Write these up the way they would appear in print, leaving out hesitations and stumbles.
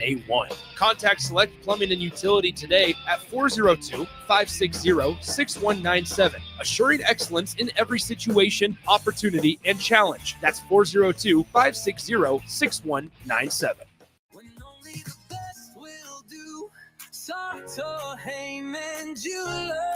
A1. Contact Select Plumbing and Utility today at 402-560-6197, assuring excellence in every situation, opportunity, and challenge. That's 402-560-6197.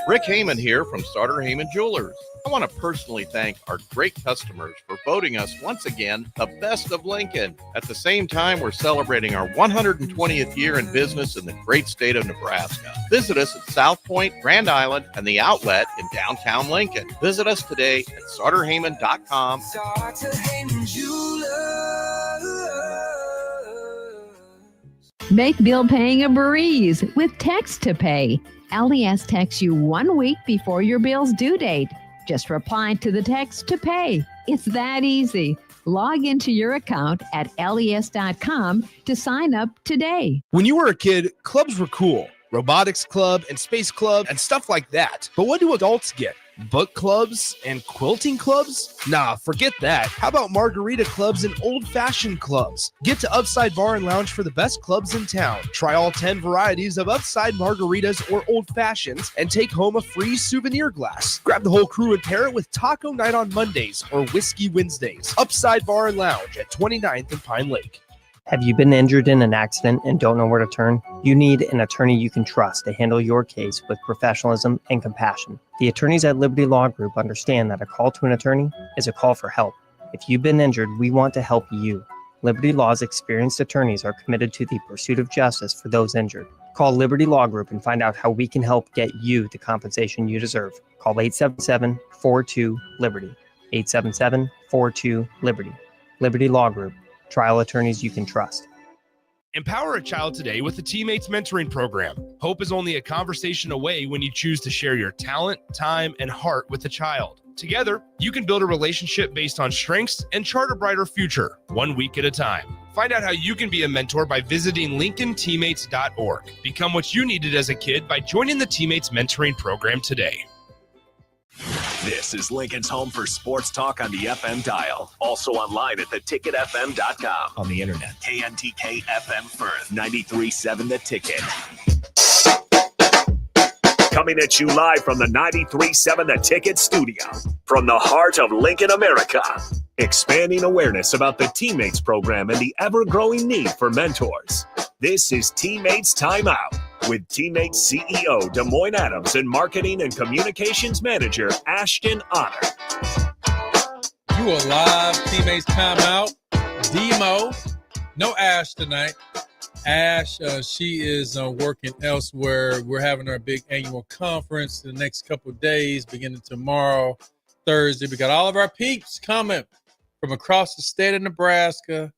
Rick Heyman here from Starter Heyman Jewelers. I want to personally thank our great customers for voting us once again the best of Lincoln. At the same time, we're celebrating our 120th year in business in the great state of Nebraska. Visit us at South Point, Grand Island, and the Outlet in downtown Lincoln. Visit us today at starterheyman.com. Starter Heyman Jewelers. Make bill paying a breeze with Text to Pay. LES texts you 1 week before your bill's due date. Just reply to the text to pay. It's that easy. Log into your account at les.com to sign up today. When you were a kid, clubs were cool. Robotics club and space club and stuff like that. But what do adults get? Book clubs and quilting clubs? Nah, forget that. How about margarita clubs and old-fashioned clubs? Get to Upside Bar and Lounge for the best clubs in town. Try all 10 varieties of Upside margaritas or old fashions and take home a free souvenir glass. Grab the whole crew and pair it with taco night on Mondays or whiskey Wednesdays. Upside Bar and Lounge at 29th and Pine Lake. Have you been injured in an accident and don't know where to turn? You need an attorney you can trust to handle your case with professionalism and compassion. The attorneys at Liberty Law Group understand that a call to an attorney is a call for help. If you've been injured, we want to help you. Liberty Law's experienced attorneys are committed to the pursuit of justice for those injured. Call Liberty Law Group and find out how we can help get you the compensation you deserve. Call 877-42-LIBERTY. 877-42-LIBERTY. Liberty Law Group. Trial attorneys you can trust. Empower a child today with the TeamMates mentoring program. Hope is only a conversation away when you choose to share your talent, time, and heart with a child. Together, you can build a relationship based on strengths and chart a brighter future, 1 week at a time. Find out how you can be a mentor by visiting LincolnTeammates.org. Become what you needed as a kid by joining the TeamMates mentoring program today. This is Lincoln's home for sports talk on the FM dial. Also online at theticketfm.com. On the internet, KNTK FM Firth, 93.7 The Ticket. Coming at you live from the 93.7 The Ticket studio. From the heart of Lincoln, America. Expanding awareness about the TeamMates program and the ever-growing need for mentors. This is TeamMates Timeout. With TeamMates CEO Des Moines Adams and Marketing and Communications Manager Ashton Honor. You are live, TeamMates Timeout. DeMo, no Ash tonight. Ash, she is working elsewhere. We're having our big annual conference the next couple of days, beginning tomorrow, Thursday. We got all of our peeps coming from across the state of Nebraska,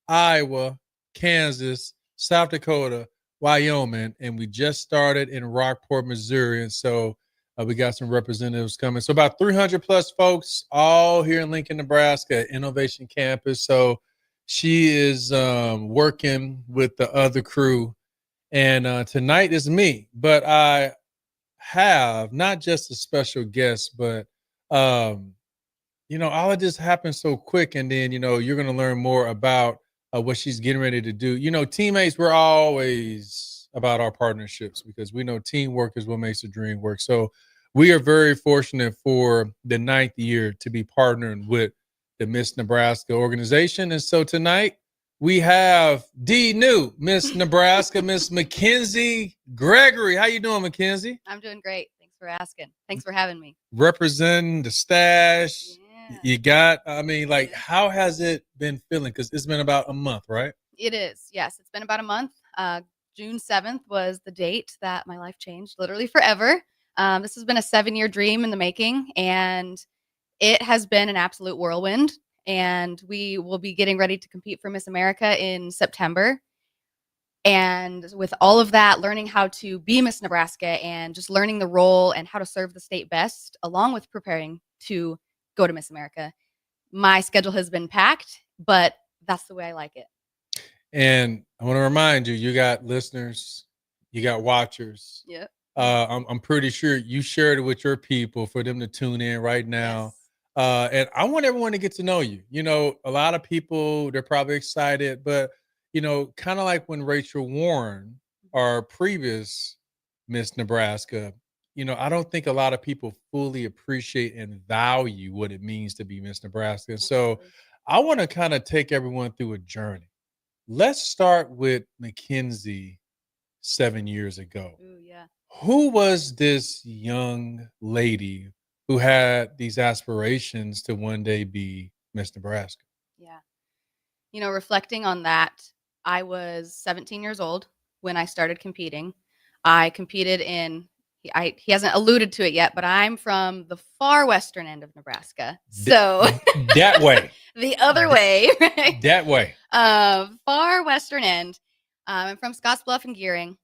Iowa, Kansas, South Dakota, Wyoming, and we just started in Rockport, Missouri, and so we got some representatives coming. So about 300 plus folks, all here in Lincoln, Nebraska, Innovation Campus. So she is working with the other crew, and tonight is me. But I have not just a special guest, but all of this happened so quick, and then you're going to learn more about what she's getting ready to do. Teammates, we're always about our partnerships because we know teamwork is what makes the dream work. So we are very fortunate for the 9th year to be partnering with the Miss Nebraska organization. And so tonight we have the new Miss Nebraska, Miss Mackenzie Gregory. How you doing, Mackenzie? I'm doing great. Thanks for asking. Thanks for having me. Representing the stash. Yeah. You got, how has it been feeling? Because it's been about a month, right? It is. Yes, it's been about a month. June 7th was the date that my life changed literally forever. This has been a 7-year dream in the making, and it has been an absolute whirlwind. And we will be getting ready to compete for Miss America in September. And with all of that, learning how to be Miss Nebraska and just learning the role and how to serve the state best, along with preparing to go to Miss America. My schedule has been packed, but that's the way I like it. And I want to remind you, you got listeners, you got watchers. Yep. I'm pretty sure you shared it with your people for them to tune in right now. Yes. And I want everyone to get to know you. A lot of people, they're probably excited, but kind of like when Rachel Warren, our previous Miss Nebraska, I don't think a lot of people fully appreciate and value what it means to be Miss Nebraska. And so Absolutely. I want to kind of take everyone through a journey. Let's start with Mackenzie 7 years ago. Ooh, yeah. Who was this young lady who had these aspirations to one day be Miss Nebraska? Yeah. Reflecting on that, I was 17 years old when I started competing. I competed he hasn't alluded to it yet, but I'm from the far western end of Nebraska. So That way. the other way, right? That way. Far western end. I'm from Scottsbluff and Gearing,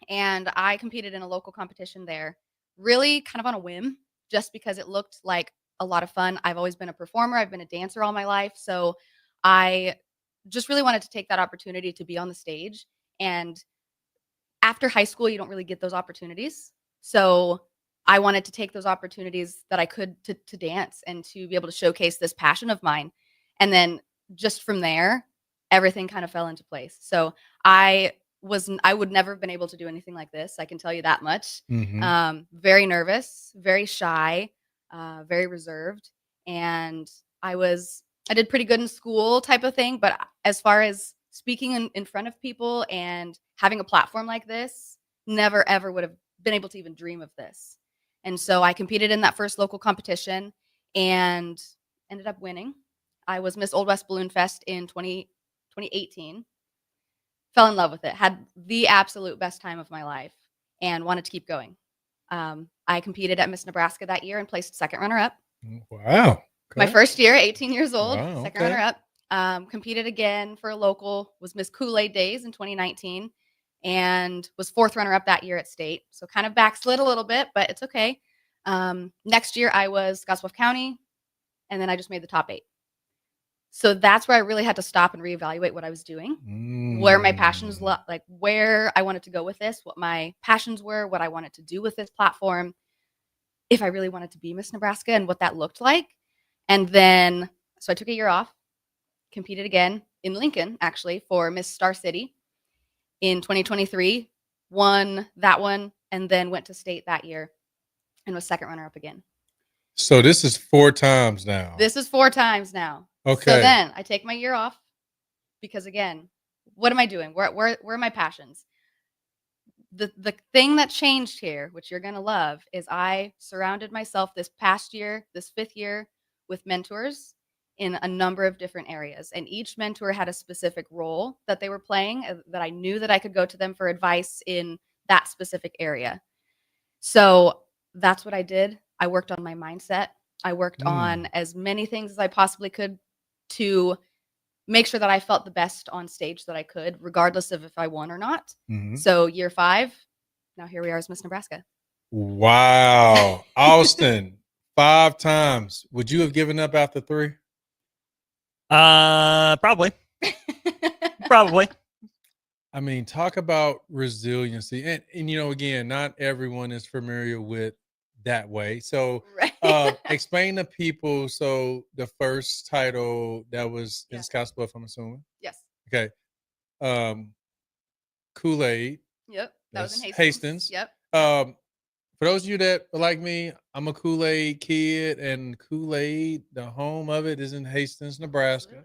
and I competed in a local competition there, really kind of on a whim, just because it looked like a lot of fun. I've always been a performer. I've been a dancer all my life. So I just really wanted to take that opportunity to be on the stage. And after high school, you don't really get those opportunities. So I wanted to take those opportunities that I could to dance and to be able to showcase this passion of mine. And then just from there, everything kind of fell into place. So I would never have been able to do anything like this. I can tell you that much. Very nervous, very shy, very reserved. And I did pretty good in school type of thing. But as far as speaking in front of people and having a platform like this, never, ever would have been able to even dream of this. And so I competed in that first local competition and ended up winning. I was Miss Old West Balloon Fest in 2018. Fell in love with it. Had the absolute best time of my life and wanted to keep going. I competed at Miss Nebraska that year and placed second runner-up. Wow. My first year, 18 years old, Wow, second okay. runner-up. Competed again for a local, was Miss Kool-Aid Days in 2019, and was fourth runner-up that year at state. So kind of backslid a little bit, but it's okay. Next year, I was Scottsbluff County, and then I just made the top 8. So that's where I really had to stop and reevaluate what I was doing, where my passions, like where I wanted to go with this, what my passions were, what I wanted to do with this platform, if I really wanted to be Miss Nebraska and what that looked like. And then, so I took a year off, competed again in Lincoln, actually, for Miss Star City in 2023, won that one, and then went to state that year and was second runner-up again. So this is 4 times now. This is 4 times now. Okay. So then I take my year off because, again, what am I doing? Where are my passions? The thing that changed here, which you're going to love, is I surrounded myself this past year, this 5th year, with mentors in a number of different areas. And each mentor had a specific role that they were playing that I knew that I could go to them for advice in that specific area. So that's what I did. I worked on my mindset. I worked on as many things as I possibly could to make sure that I felt the best on stage that I could, regardless of if I won or not. So year 5, now here we are as Miss Nebraska. Wow. Austin, 5 times. Would you have given up after 3? Probably. Probably. I mean, talk about resiliency. And again, not everyone is familiar with that way. So explain to people. So the first title that was in Scottsbluff, I'm assuming. Yes. Okay. Kool-Aid. Yep. That was in Hastings. Yep. For those of you that are like me, I'm a Kool-Aid kid, and Kool-Aid, the home of it, is in Hastings, Nebraska.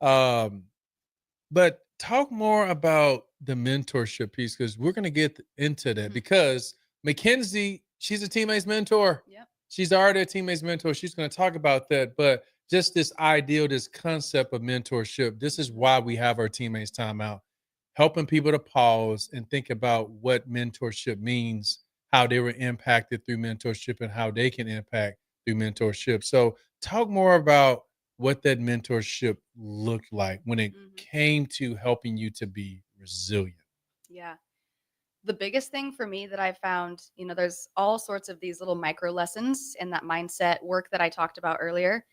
But talk more about the mentorship piece, because we're going to get into that, because Mackenzie, she's a TeamMates mentor. Yep. She's already a TeamMates mentor. She's going to talk about that. But just this ideal, this concept of mentorship, this is why we have our TeamMates Timeout, helping people to pause and think about what mentorship means, how they were impacted through mentorship, and how they can impact through mentorship. So talk more about what that mentorship looked like when it came to helping you to be resilient. Yeah. The biggest thing for me that I found, there's all sorts of these little micro lessons in that mindset work that I talked about earlier.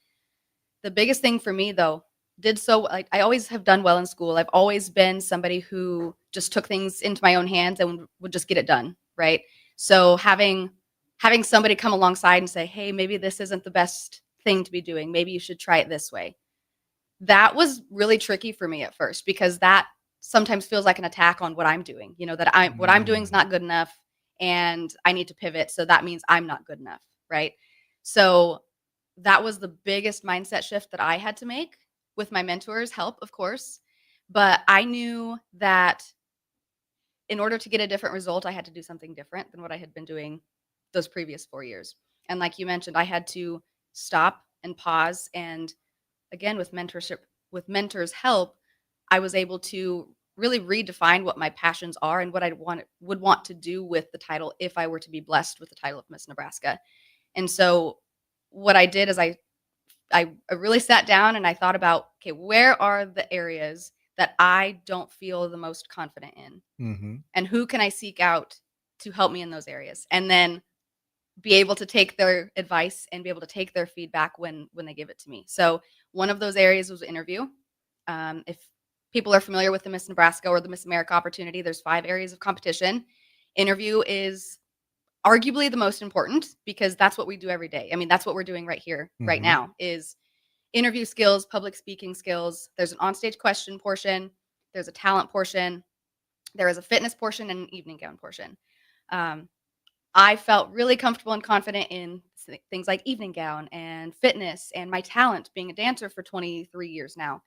The biggest thing for me, though, I always have done well in school. I've always been somebody who just took things into my own hands and would just get it done, right? So having somebody come alongside and say, hey, maybe this isn't the best thing to be doing. Maybe you should try it this way. that was really tricky for me at first, because that sometimes feels like an attack on what I'm doing, that what I'm doing is not good enough and I need to pivot. So that means I'm not good enough. Right. So that was the biggest mindset shift that I had to make, with my mentor's help, of course. But I knew that in order to get a different result, I had to do something different than what I had been doing those previous 4 years. And like you mentioned, I had to stop and pause. And again, with mentors' help, I was able to really redefine what my passions are and what I would want to do with the title if I were to be blessed with the title of Miss Nebraska. And so what I did is I really sat down and I thought about, okay, where are the areas that I don't feel the most confident in? Mm-hmm. And who can I seek out to help me in those areas? And then be able to take their advice and be able to take their feedback when they give it to me. So one of those areas was interview. If people are familiar with the Miss Nebraska or the Miss America opportunity, there's 5 areas of competition. Interview is arguably the most important, because that's what we do every day. I mean, that's what we're doing right here, right now, is interview skills, public speaking skills. There's an onstage question portion. There's a talent portion. There is a fitness portion and an evening gown portion. I felt really comfortable and confident in things like evening gown and fitness and my talent, being a dancer for 23 years now.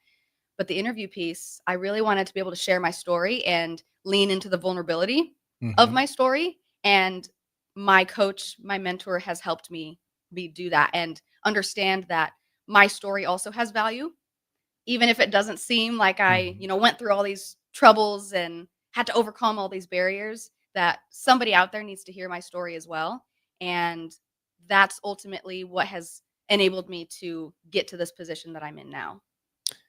But the interview piece, I really wanted to be able to share my story and lean into the vulnerability of my story. And my coach, my mentor, has helped me do that and understand that my story also has value, even if it doesn't seem like I, went through all these troubles and had to overcome all these barriers, that somebody out there needs to hear my story as well. And that's ultimately what has enabled me to get to this position that I'm in now.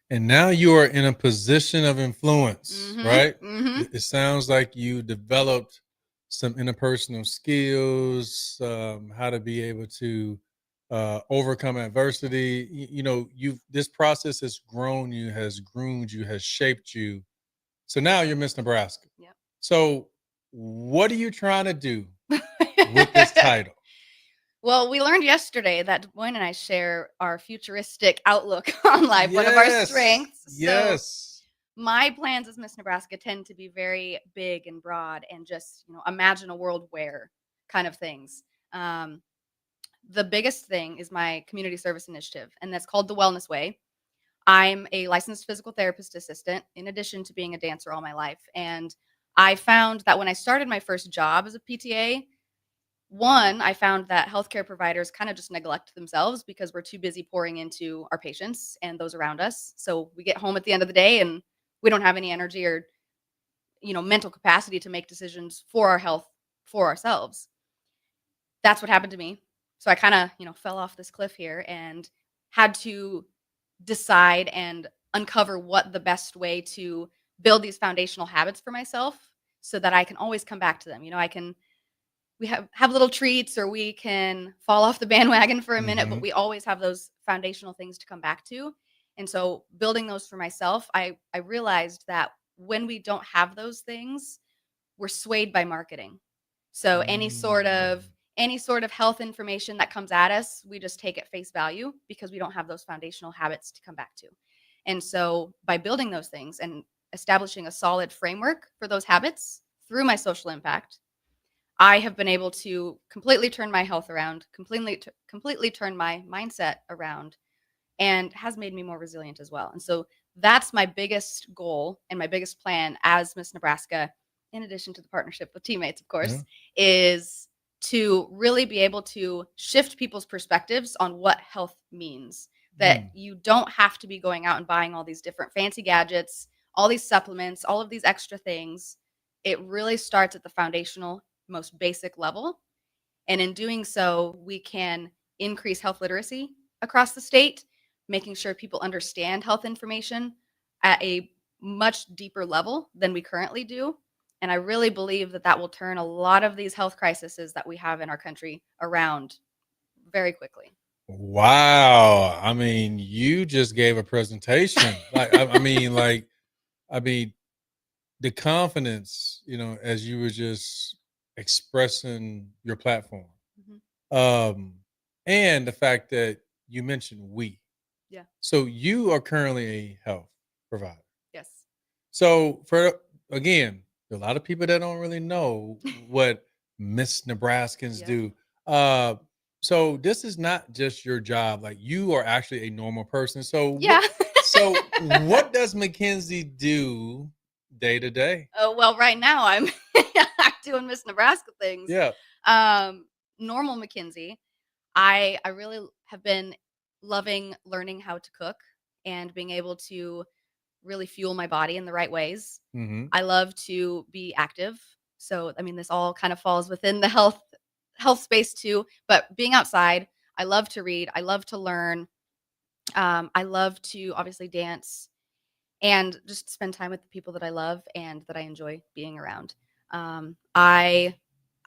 And now you are in a position of influence, right? Mm-hmm. It sounds like you developed some interpersonal skills, how to be able to overcome adversity. This process has grown you, has groomed you, has shaped you. So now you're Miss Nebraska. Yep. So what are you trying to do with this title? Well, we learned yesterday that Des Moines and I share our futuristic outlook on life, one of our strengths. Yes. So my plans as Miss Nebraska tend to be very big and broad and just, imagine a world where kind of things. The biggest thing is my community service initiative, and that's called The Wellness Way. I'm a licensed physical therapist assistant in addition to being a dancer all my life. And I found that when I started my first job as a PTA, one, I found that healthcare providers kind of just neglect themselves because we're too busy pouring into our patients and those around us. So we get home at the end of the day and we don't have any energy or, mental capacity to make decisions for our health for ourselves. That's what happened to me. So I kind of, fell off this cliff here and had to decide and uncover what the best way to build these foundational habits for myself so that I can always come back to them. We have little treats, or we can fall off the bandwagon for a minute, but we always have those foundational things to come back to. And so building those for myself, I realized that when we don't have those things, we're swayed by marketing. So any sort of health information that comes at us, we just take at face value because we don't have those foundational habits to come back to. And so by building those things and establishing a solid framework for those habits through my social impact, I have been able to completely turn my health around, completely turn my mindset around, and has made me more resilient as well. And so that's my biggest goal and my biggest plan as Miss Nebraska, in addition to the partnership with TeamMates, of course, is to really be able to shift people's perspectives on what health means. That you don't have to be going out and buying all these different fancy gadgets, all these supplements, all of these extra things. It really starts at the foundational, most basic level. And in doing so, we can increase health literacy across the state, making sure people understand health information at a much deeper level than we currently do. And I really believe that that will turn a lot of these health crises that we have in our country around very quickly. Wow. I mean, you just gave a presentation. I mean, the confidence, as you were just expressing your platform. And the fact that you mentioned we. Yeah. So you are currently a health provider. Yes. So again, there are a lot of people that don't really know what Miss Nebraskans Yeah. do. So this is not just your job. Like, you are actually a normal person. So Yeah. so what does Mackenzie do day to day? Oh, well, right now I'm doing Miss Nebraska things. Yeah. Normal Mackenzie, I really have been loving learning how to cook and being able to really fuel my body in the right ways. Mm-hmm. I love to be active. So, I mean, this all kind of falls within the health space too, but being outside, I love to read, I love to learn. I love to obviously dance and just spend time with the people that I love and that I enjoy being around. I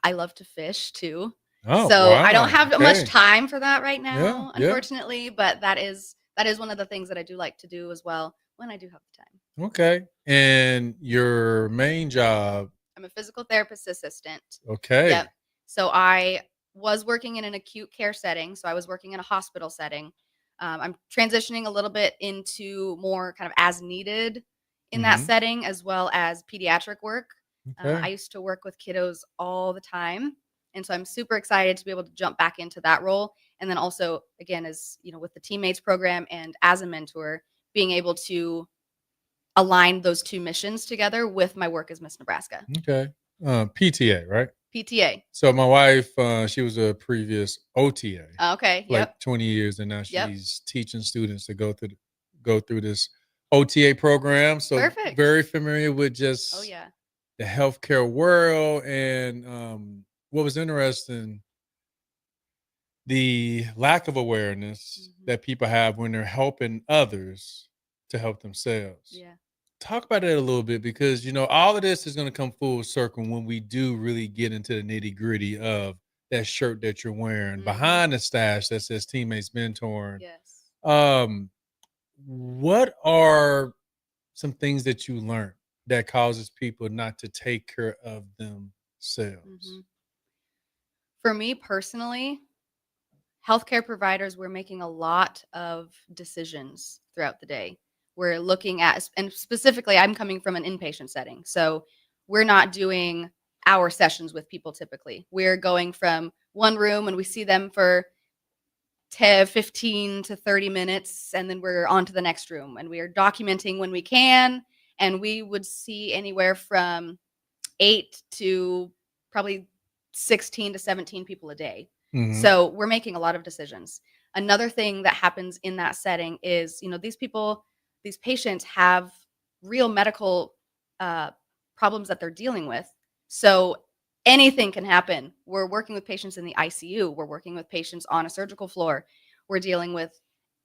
love to fish too. Oh, So I don't wow. have much Okay. time for that right Yeah. now, Yeah. unfortunately, but that is one of the things that I do like to do as well when I do have the time. Okay. And your main job. I'm a physical therapist assistant. Okay. Yep. So I was working in an acute care setting. So I was working in a hospital setting. I'm transitioning a little bit into more kind of as needed in that Mm-hmm. setting, as well as pediatric work. I Okay. used to work with kiddos all the time. And so I'm super excited to be able to jump back into that role. And then also, again, as you know, with the TeamMates program and as a mentor, being able to align those two missions together with my work as Miss Nebraska. Okay. PTA, right? PTA. So my wife, she was a previous OTA, Okay. like Yep. 20 years, and now Yep. she's teaching students to go through this OTA program. So Perfect. very familiar with Oh just yeah. the healthcare world. And what was interesting, the lack of awareness Mhm. that people have when they're helping others to help themselves. Yeah. Talk about it a little bit, because all of this is going to come full circle when we do really get into the nitty gritty of that shirt that you're wearing Mhm. behind the stash that says Teammates Mentoring. Yes. What are some things that you learned that causes people not to take care of themselves? Mhm. For me personally, healthcare providers, we're making a lot of decisions throughout the day. We're looking at, and specifically, I'm coming from an inpatient setting. So we're not doing hour sessions with people typically. We're going from one room and we see them for 10, 15 to 30 minutes, and then we're on to the next room. And we are documenting when we can. And we would see anywhere from 8 to probably 16 to 17 people a day. Mhm. So we're making a lot of decisions. Another thing that happens in that setting is, these patients have real medical uh, problems that they're dealing with. So anything can happen. We're working with patients in the ICU. We're working with patients on a surgical floor. We're dealing with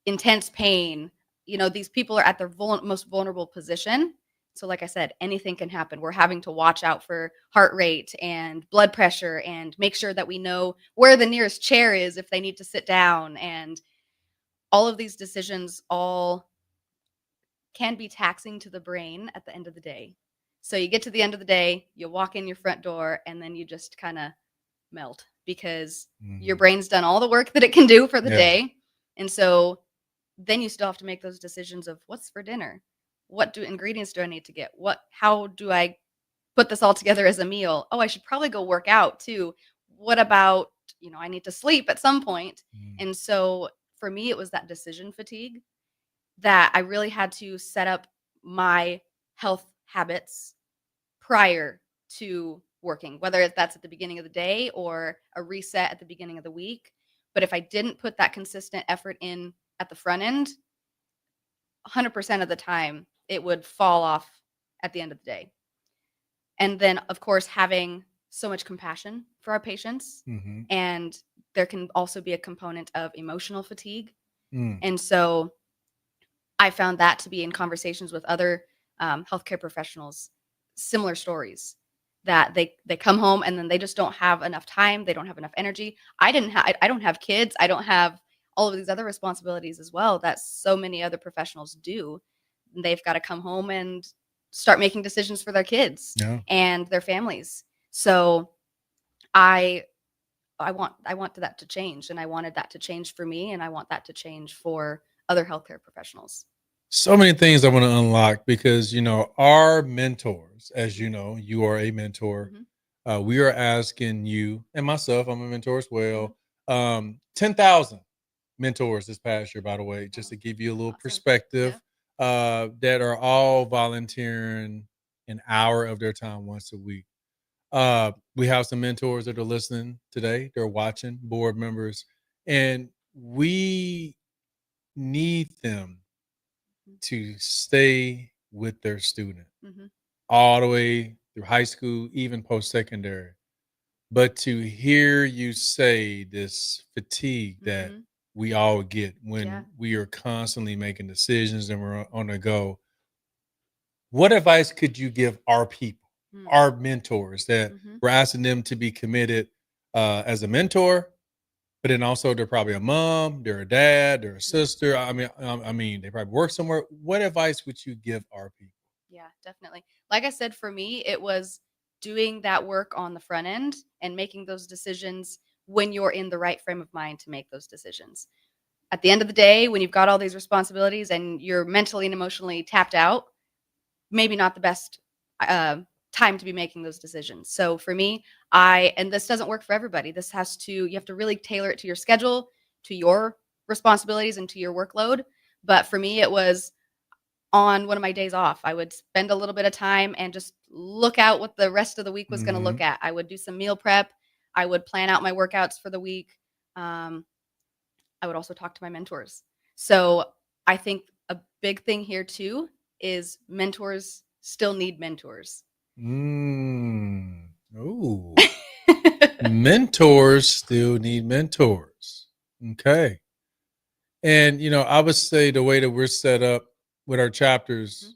intense pain. These people are at their most vulnerable position. So like I said, anything can happen. We're having to watch out for heart rate and blood pressure and make sure that we know where the nearest chair is if they need to sit down. And all of these decisions all can be taxing to the brain at the end of the day. So you get to the end of the day, you walk in your front door, and then you just kind of melt because your Mhm. brain's done all the work that it can do for the Yeah. day. And so then you still have to make those decisions of what's for dinner? What ingredients do I need to get? How do I put this all together as a meal? Oh, I should probably go work out too. What about, I need to sleep at some point. Mm. And so for me, it was that decision fatigue that I really had to set up my health habits prior to working, whether that's at the beginning of the day or a reset at the beginning of the week. But if I didn't put that consistent effort in at the front end, 100% of the time it would fall off at the end of the day. And then, of course, having so much compassion for our patients. Mhm. And there can also be a component of emotional fatigue. Mm. And so I found that to be in conversations with other healthcare professionals, similar stories that they come home and then they just don't have enough time. They don't have enough energy. I don't have kids. I don't have all of these other responsibilities as well that so many other professionals do. They've got to come home and start making decisions for their kids Yeah. and their families. So I want that to change, and I wanted that to change for me, and I want that to change for other healthcare professionals. So many things I want to unlock because, our mentors, as you know, you are a mentor. We are asking you and myself, I'm a mentor as well, 10,000 mentors this past year, by the way, just to give you a little perspective, that are all volunteering an hour of their time once a week. We have some mentors that are listening today. They're watching, board members, and we need them to stay with their student all the way through high school, even post-secondary. But to hear you say this fatigue that we all get when we are constantly making decisions and we're on the go, what advice could you give our people, our mentors, that we're asking them to be committed as a mentor, but then also they're probably a mom, they're a dad, they're a sister. I mean, they probably work somewhere. What advice would you give our people? Yeah, definitely. Like I said, for me, it was doing that work on the front end and making those decisions when you're in the right frame of mind to make those decisions. At the end of the day, when you've got all these responsibilities and you're mentally and emotionally tapped out, maybe not the best time to be making those decisions. So for me, and this doesn't work for everybody. You have to really tailor it to your schedule, to your responsibilities, and to your workload. But for me, it was on one of my days off. I would spend a little bit of time and just look out what the rest of the week was going to look at. I would do some meal prep. I would plan out my workouts for the week. I would also talk to my mentors. So I think a big thing here too is mentors still need mentors. Oh, mentors still need mentors. Okay. And, I would say the way that we're set up with our chapters,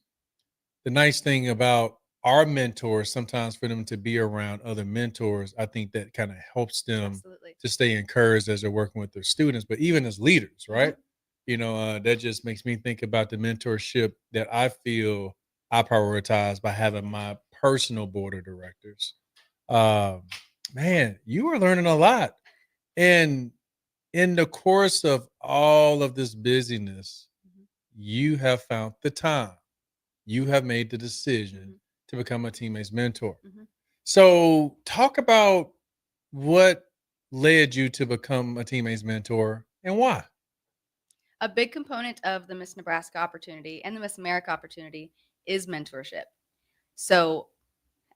the nice thing about our mentors, sometimes for them to be around other mentors, I think that kind of helps them to stay encouraged as they're working with their students, but even as leaders, right? That just makes me think about the mentorship that I feel I prioritize by having my personal board of directors. Man, you are learning a lot. And in the course of all of this busyness, you have found the time. You have made the decision to become a TeamMates mentor. So talk about what led you to become a TeamMates mentor and why. A big component of the Miss Nebraska opportunity and the Miss America opportunity is mentorship. So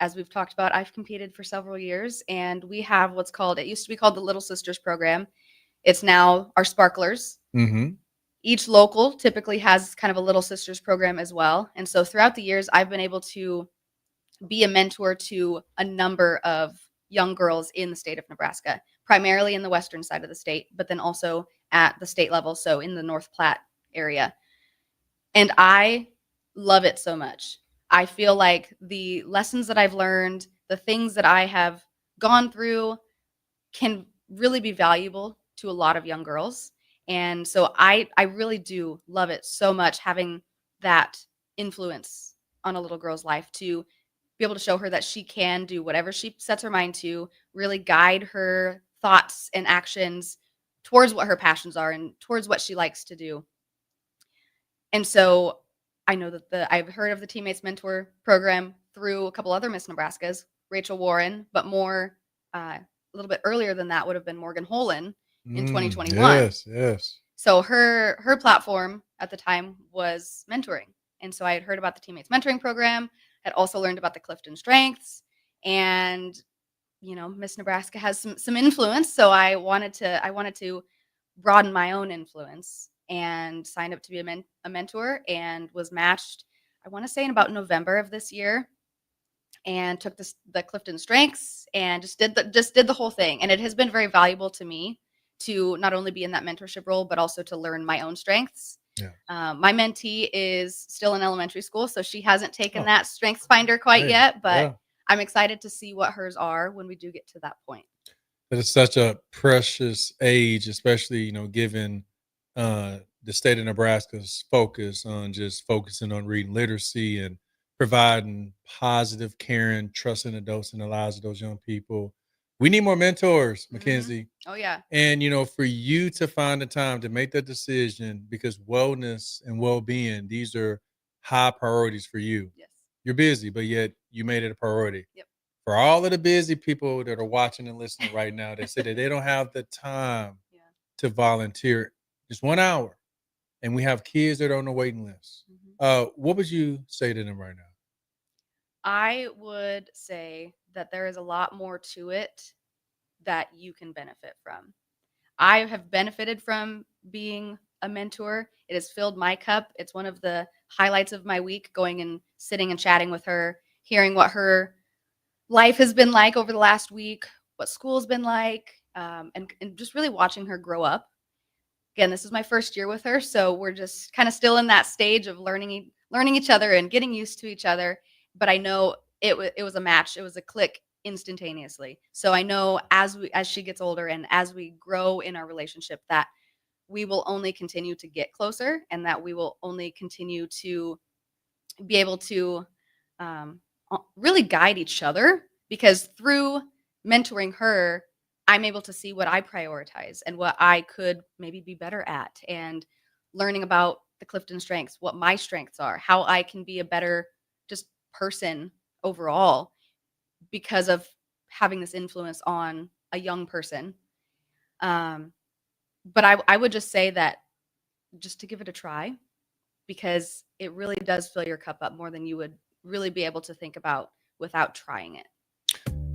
as we've talked about, I've competed for several years, and we have it used to be called the Little Sisters program. It's now our Sparklers. Each local typically has kind of a Little Sisters program as well. And so throughout the years, I've been able to be a mentor to a number of young girls in the state of Nebraska, primarily in the western side of the state, but then also at the state level, so in the North Platte area. And I love it so much. I feel like the lessons that I've learned, the things that I have gone through can really be valuable to a lot of young girls. And so I really do love it so much, having that influence on a little girl's life, to be able to show her that she can do whatever she sets her mind to, really guide her thoughts and actions towards what her passions are and towards what she likes to do. And so I know that I've heard of the TeamMates mentor program through a couple other Miss Nebraskas, Rachel Warren, but more a little bit earlier than that would have been Morgan Holen in 2021. Yes. So her platform at the time was mentoring. And so I had heard about the TeamMates mentoring program, had also learned about the Clifton Strengths, and Miss Nebraska has some influence. So I wanted to broaden my own influence and signed up to be a mentor, and was matched, I want to say, in about November of this year, and took the Clifton Strengths and just did the whole thing. And it has been very valuable to me to not only be in that mentorship role, but also to learn my own strengths. My mentee is still in elementary school, so she hasn't taken that Strengths Finder quite yet, but I'm excited to see what hers are when we do get to that point. That is such a precious age, especially, given the state of Nebraska's focus on just focusing on reading literacy and providing positive, caring, trusting adults in the lives of those young people. We need more mentors, Mackenzie. Oh, yeah. And, for you to find the time to make that decision, because wellness and well-being, these are high priorities for you. Yes. You're busy, but yet you made it a priority. Yep. For all of the busy people that are watching and listening right now that say that they don't have the time to volunteer just 1 hour, and we have kids that are on the waiting list, what would you say to them right now? I would say that there is a lot more to it that you can benefit from. I have benefited from being a mentor. It has filled my cup. It's one of the highlights of my week, going and sitting and chatting with her, hearing what her life has been like over the last week, what school's been like, and just really watching her grow up. Again, this is my first year with her, so we're just kind of still in that stage of learning each other and getting used to each other. But I know it was a match. It was a click instantaneously. So I know as she gets older and as we grow in our relationship, that we will only continue to get closer, and that we will only continue to be able to really guide each other, because through mentoring her, I'm able to see what I prioritize and what I could maybe be better at, and learning about the Clifton strengths, what my strengths are, how I can be a better just person overall because of having this influence on a young person. But I would just say that just to give it a try, because it really does fill your cup up more than you would really be able to think about without trying it.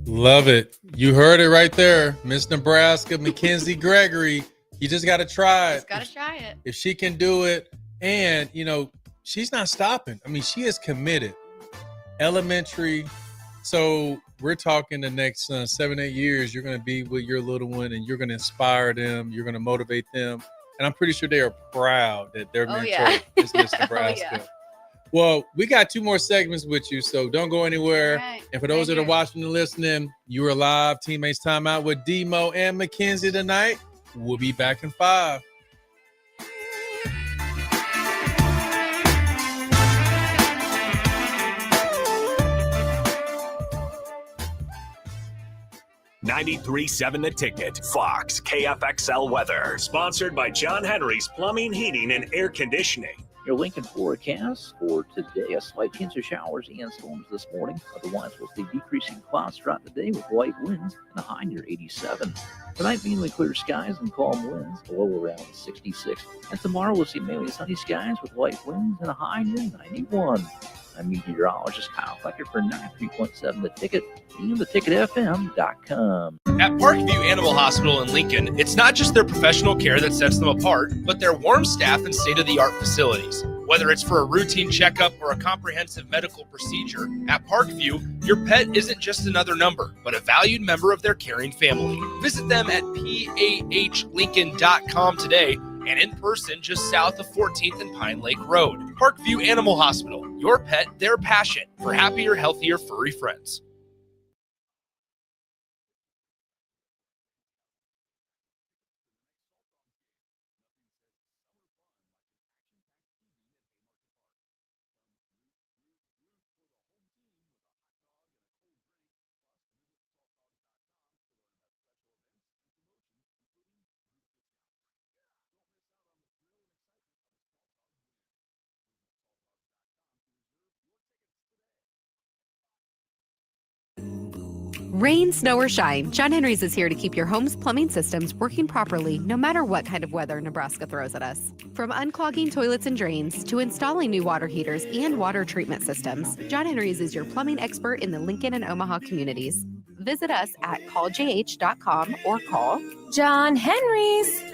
Love it. You heard it right there. Miss Nebraska, Mackenzie Gregory. You just got to try it. Just got to try it. If she can do it, and, she's not stopping. I mean, she is committed. Elementary. So we're talking the next 7-8 years, you're going to be with your little one and you're going to inspire them. You're going to motivate them. And I'm pretty sure they are proud that their mentor is Miss Nebraska. Well, we got 2 more segments with you, so don't go anywhere. Right. And for those that are watching and listening, you are live. Teammates Timeout with DeMo and Mackenzie tonight. We'll be back in 5. $93.7 The Ticket, Fox, KFXL weather. Sponsored by John Henry's Plumbing, Heating, and Air Conditioning. Your Lincoln forecast for today: a slight chance of showers and storms this morning. Otherwise, we'll see decreasing clouds throughout the day with light winds and a high near 87. Tonight, mainly clear skies and calm winds, a low around 66. And tomorrow, we'll see mainly sunny skies with light winds and a high near 91. I'm meteorologist Kyle Flecker for 93.7 The Ticket and theticketfm.com. At Parkview Animal Hospital in Lincoln, it's not just their professional care that sets them apart, but their warm staff and state-of-the-art facilities. Whether it's for a routine checkup or a comprehensive medical procedure, at Parkview, your pet isn't just another number, but a valued member of their caring family. Visit them at pahlincoln.com today and in person just south of 14th and Pine Lake Road. Parkview Animal Hospital, your pet, their passion, for happier, healthier, furry friends. Rain, snow, or shine, John Henry's is here to keep your home's plumbing systems working properly no matter what kind of weather Nebraska throws at us. From unclogging toilets and drains to installing new water heaters and water treatment systems, John Henry's is your plumbing expert in the Lincoln and Omaha communities. Visit us at calljh.com or call John Henry's.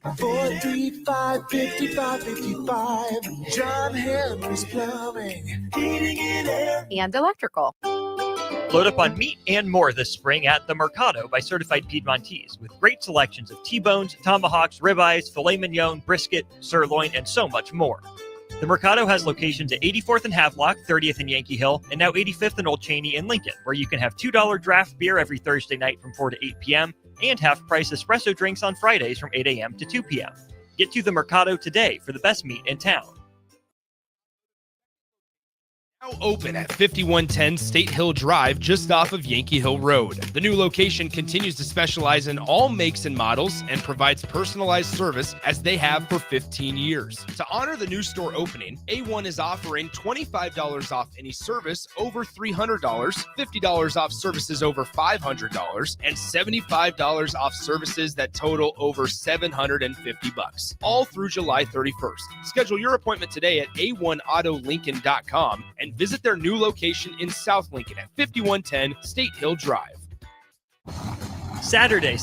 435-5555. John Henry's Plumbing, Heating, and Air. and electrical. Load up on meat and more this spring at The Mercado by Certified Piedmontese, with great selections of T-bones, tomahawks, ribeyes, filet mignon, brisket, sirloin, and so much more. The Mercado has locations at 84th and Havelock, 30th and Yankee Hill, and now 85th and Old Cheney in Lincoln, where you can have $2 draft beer every Thursday night from 4 to 8 p.m. and half-price espresso drinks on Fridays from 8 a.m. to 2 p.m. Get to The Mercado today for the best meat in town. Now open at 5110 State Hill Drive, just off of Yankee Hill Road. The new location continues to specialize in all makes and models and provides personalized service as they have for 15 years. To honor the new store opening, A1 is offering $25 off any service over $300, $50 off services over $500, and $75 off services that total over $750, all through July 31st. Schedule your appointment today at a1autolincoln.com and visit their new location in South Lincoln at 5110 State Hill Drive. Saturday.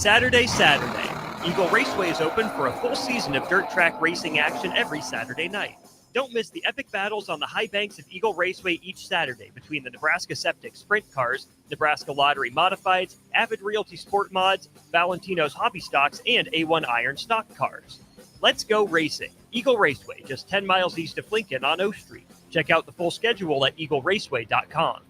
Eagle Raceway is open for a full season of dirt track racing action every Saturday night. Don't miss the epic battles on the high banks of Eagle Raceway each Saturday between the Nebraska Septic Sprint Cars, Nebraska Lottery Modifieds, Avid Realty Sport Mods, Valentino's Hobby Stocks, and A1 Iron Stock Cars. Let's go racing. Eagle Raceway, just 10 miles east of Lincoln on O Street. Check out the full schedule at eagleraceway.com.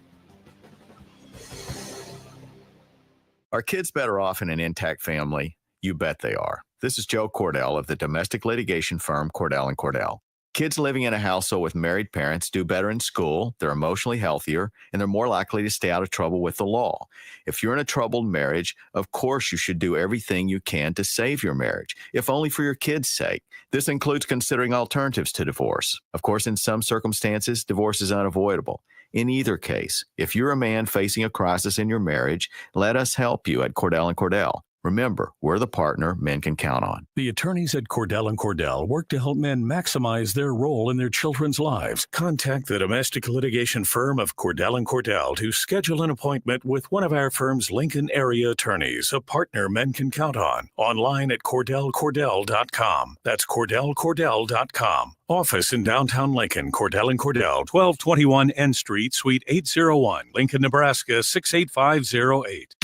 Are kids better off in an intact family? You bet they are. This is Joe Cordell of the domestic litigation firm Cordell & Cordell. Kids living in a household with married parents do better in school, they're emotionally healthier, and they're more likely to stay out of trouble with the law. If you're in a troubled marriage, of course you should do everything you can to save your marriage, if only for your kids' sake. This includes considering alternatives to divorce. Of course, in some circumstances, divorce is unavoidable. In either case, if you're a man facing a crisis in your marriage, let us help you at Cordell & Cordell. Remember, we're the partner men can count on. The attorneys at Cordell & Cordell work to help men maximize their role in their children's lives. Contact the domestic litigation firm of Cordell & Cordell to schedule an appointment with one of our firm's Lincoln area attorneys, a partner men can count on. Online at CordellCordell.com. That's CordellCordell.com. Office in downtown Lincoln, Cordell & Cordell, 1221 N Street, Suite 801, Lincoln, Nebraska, 68508.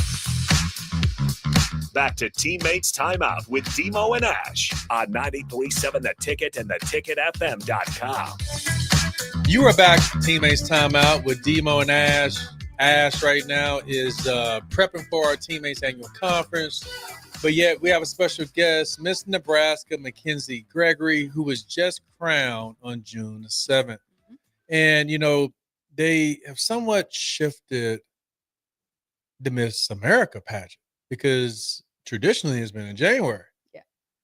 Back to Teammates Timeout with DeMo and Ash on 93.7 The Ticket and theticketfm.com. You are back to Teammates Timeout with DeMo and Ash. Ash right now is prepping for our Teammates annual conference. But yet we have a special guest, Miss Nebraska Mackenzie Gregory, who was just crowned on June the 7th. And, you know, they have somewhat shifted the Miss America pageant because traditionally it's been in January. Yeah.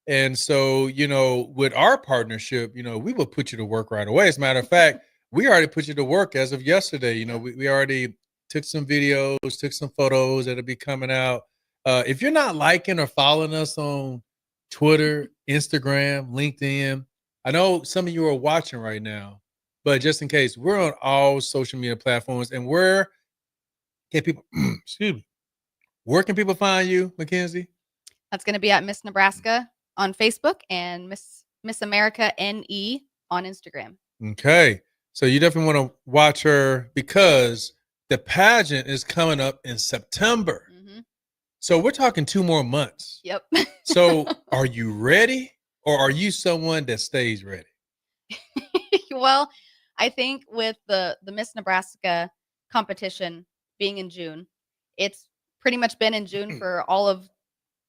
And so, you know, with our partnership, you know, we will put you to work right away. As a matter of fact, we already put you to work as of yesterday. You know, we already took some videos, took some photos that'll be coming out. If you're not liking or following us on Twitter, Instagram, LinkedIn, I know some of you are watching right now, but just in case, we're on all social media platforms. And where can people, excuse me, where can people find you, Mackenzie? That's going to be at Miss Nebraska on Facebook and Miss America NE on Instagram. Okay. So you definitely want to watch her because the pageant is coming up in September. Mm-hmm. So we're talking 2 more months. Yep. So are you ready or are you someone that stays ready? Well, I think with the Miss Nebraska competition being in June, it's pretty much been in June for all of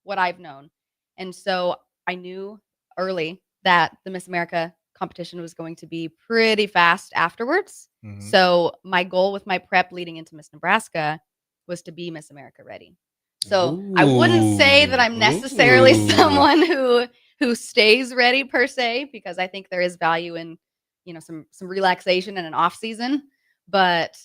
what I've known. And so I knew early that the Miss America competition was going to be pretty fast afterwards. Mm-hmm. So my goal with my prep leading into Miss Nebraska was to be Miss America ready. So I wouldn't say that I'm necessarily someone who stays ready per se, because I think there is value in, you know, some relaxation and an off season. But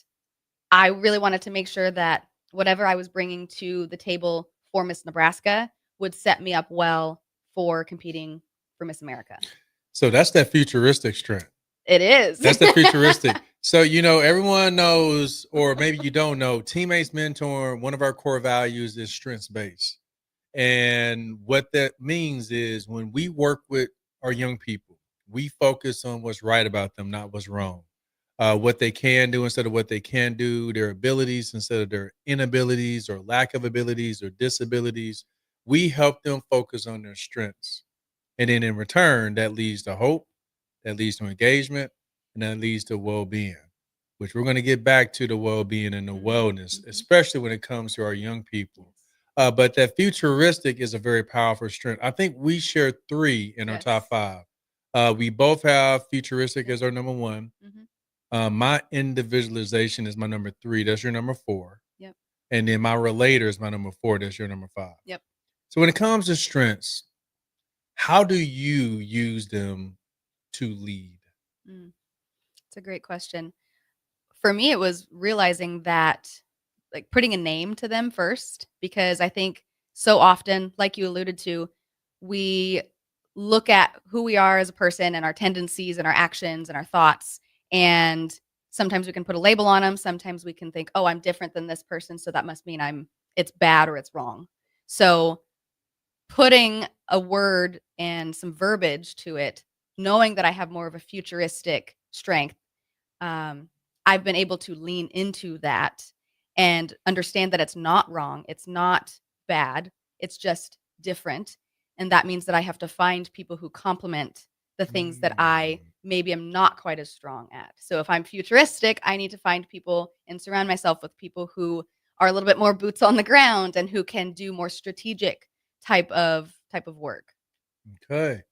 I really wanted to make sure that whatever I was bringing to the table for Miss Nebraska would set me up well for competing for Miss America. So that's that futuristic strength. It is. That's the futuristic. So, you know, everyone knows, or maybe you don't know, Teammates Mentor, one of our core values is strengths-based. And what that means is when we work with our young people, we focus on what's right about them, not what's wrong. What they can do instead of what they can do, their abilities instead of their inabilities or lack of abilities or disabilities. We help them focus on their strengths. And then in return, that leads to hope, that leads to engagement, and that leads to well-being, which we're going to get back to the well-being and the wellness, especially when it comes to our young people. But that futuristic is a very powerful strength. I think we share 3 in our top 5. We both have futuristic as our number 1. Mm-hmm. My individualization is my number 3. That's your number 4. Yep. And then my relator is my number 4. That's your number 5. Yep. So when it comes to strengths, how do you use them to lead? It's a great question. For me, it was realizing that, like, putting a name to them first, because I think so often, like you alluded to, we look at who we are as a person and our tendencies and our actions and our thoughts. And sometimes we can put a label on them. Sometimes we can think, oh, I'm different than this person, so that must mean it's bad or it's wrong. So putting a word and some verbiage to it, knowing that I have more of a futuristic strength, I've been able to lean into that and understand that it's not wrong. It's not bad. It's just different. And that means that I have to find people who complement the things that I maybe am not quite as strong at. So if I'm futuristic, I need to find people and surround myself with people who are a little bit more boots on the ground and who can do more strategic type of work. Okay.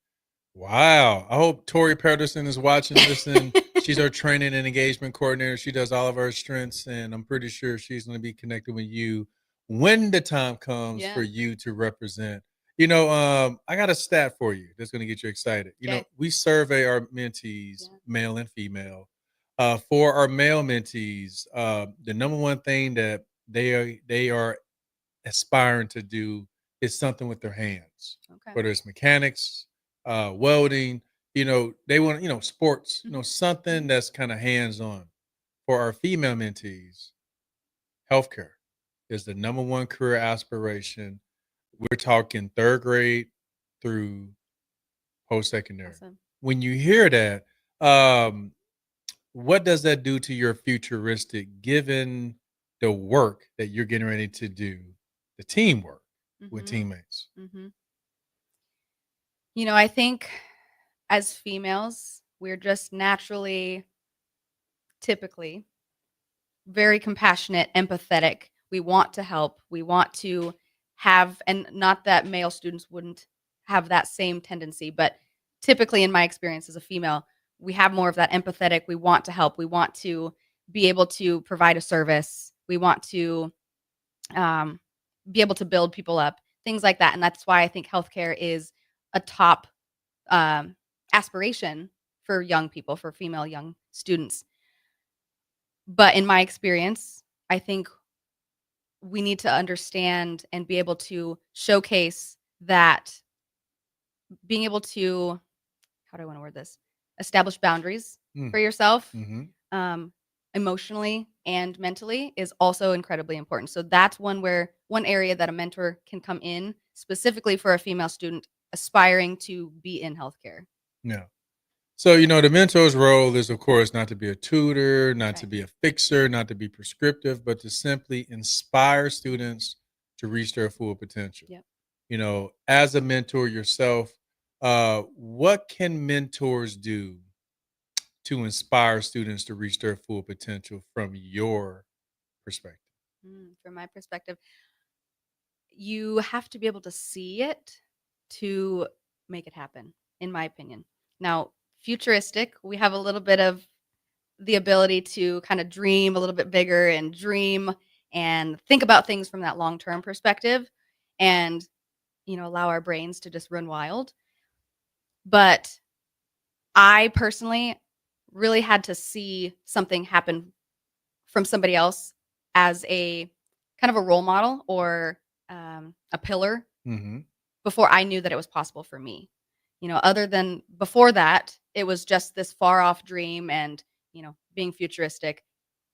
Wow. I hope Tori Pedersen is watching this, and she's our training and engagement coordinator. She does all of our strengths, and I'm pretty sure she's going to be connected with you when the time comes for you to represent. I got a stat for you that's going to get you excited. We survey our mentees, male and female. For our male mentees, the number one thing that they are aspiring to do is something with their hands, whether it's mechanics, welding, they want, sports, something that's kind of hands-on. For our female mentees, healthcare is the number one career aspiration. We're talking 3rd grade through post-secondary. Awesome. When you hear that, what does that do to your futuristic, given the work that you're getting ready to do, the teamwork with teammates? I think as females, we're just naturally, typically, very compassionate, empathetic. We want to help. We want to have, and not that male students wouldn't have that same tendency, but typically in my experience as a female, we have more of that empathetic. We want to help. We want to be able to provide a service. We want to be able to build people up, things like that. And that's why I think healthcare is a top aspiration for young people, for female young students. But in my experience, I think we need to understand and be able to showcase that being able to, how do I want to word this? Establish boundaries for yourself, emotionally and mentally, is also incredibly important. So that's one area that a mentor can come in specifically for a female student aspiring to be in healthcare. Yeah. So, the mentor's role is, of course, not to be a tutor, not to be a fixer, not to be prescriptive, but to simply inspire students to reach their full potential. Yep. As a mentor yourself, what can mentors do to inspire students to reach their full potential from your perspective? From my perspective, you have to be able to see it to make it happen, in my opinion. Now, futuristic, we have a little bit of the ability to kind of dream a little bit bigger and dream and think about things from that long-term perspective and, allow our brains to just run wild. But I personally really had to see something happen from somebody else as a kind of a role model or a pillar before I knew that it was possible for me. Other than before that, it was just this far off dream and, being futuristic.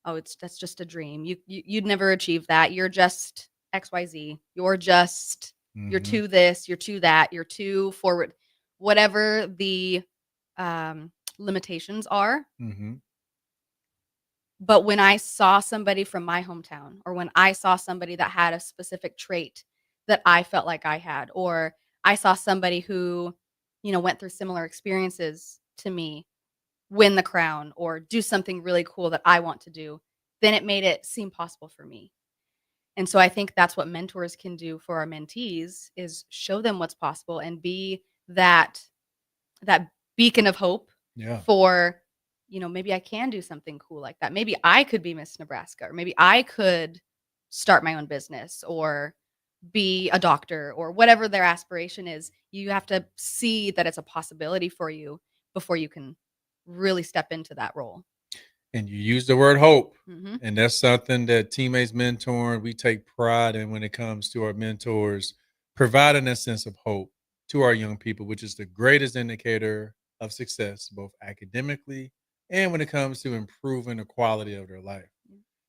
Oh, that's just a dream. You'd never achieve that. You're just XYZ. You're too this, you're too that, you're too forward, whatever the limitations are. But when I saw somebody from my hometown, or when I saw somebody that had a specific trait that I felt like I had, or I saw somebody who, went through similar experiences to me, win the crown or do something really cool that I want to do, then it made it seem possible for me. And so I think that's what mentors can do for our mentees, is show them what's possible and be that beacon of hope for maybe I can do something cool like that. Maybe I could be Miss Nebraska, or maybe I could start my own business or be a doctor, or whatever their aspiration is. You have to see that it's a possibility for you before you can really step into that role. And you use the word hope. Mhm. And that's something that Teammates mentoring, we take pride in when it comes to our mentors, providing a sense of hope to our young people, which is the greatest indicator of success, both academically and when it comes to improving the quality of their life.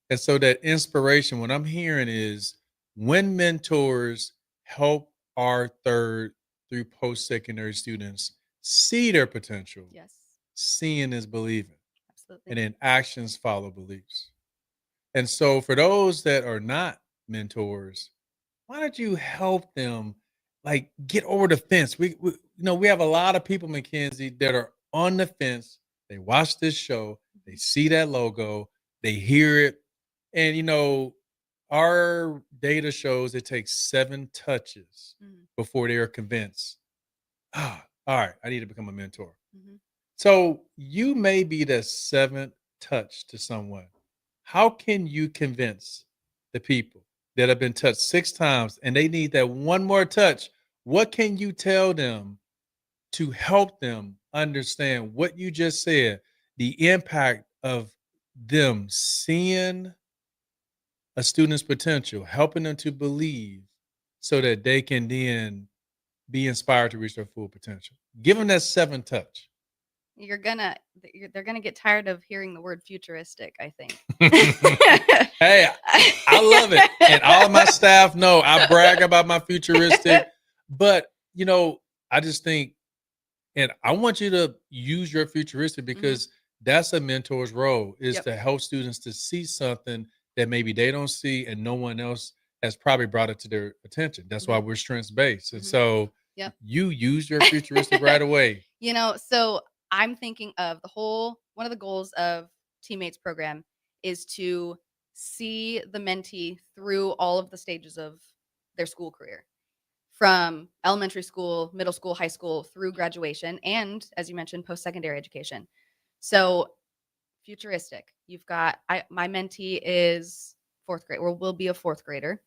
And so that inspiration, what I'm hearing is when mentors help our third through post-secondary students see their potential, Yes, seeing is believing, absolutely. and then actions follow beliefs. And so for those that are not mentors, why don't you help them like get over the fence? We have a lot of people, Mackenzie, that are on the fence. They watch this show, they see that logo, they hear it, and our data shows it takes 7 touches before they are convinced. All right, I need to become a mentor. Mhm. So you may be the 7th touch to someone. How can you convince the people that have been touched 6 times and they need that one more touch? What can you tell them to help them understand what you just said, the impact of them seeing a student's potential, helping them to believe so that they can then be inspired to reach their full potential? Give them that 7th touch. They're gonna get tired of hearing the word futuristic, I think. Hey, I love it. And all of my staff know I brag about my futuristic, but I just think, and I want you to use your futuristic because that's a mentor's role, is to help students to see something that maybe they don't see and no one else has probably brought it to their attention. That's why we're strengths based. And so you use your futuristic right away. So I'm thinking of one of the goals of Teammates program is to see the mentee through all of the stages of their school career, from elementary school, middle school, high school, through graduation, and as you mentioned, post-secondary education. So futuristic, you've got, my mentee is 4th grade, or will be a 4th grader.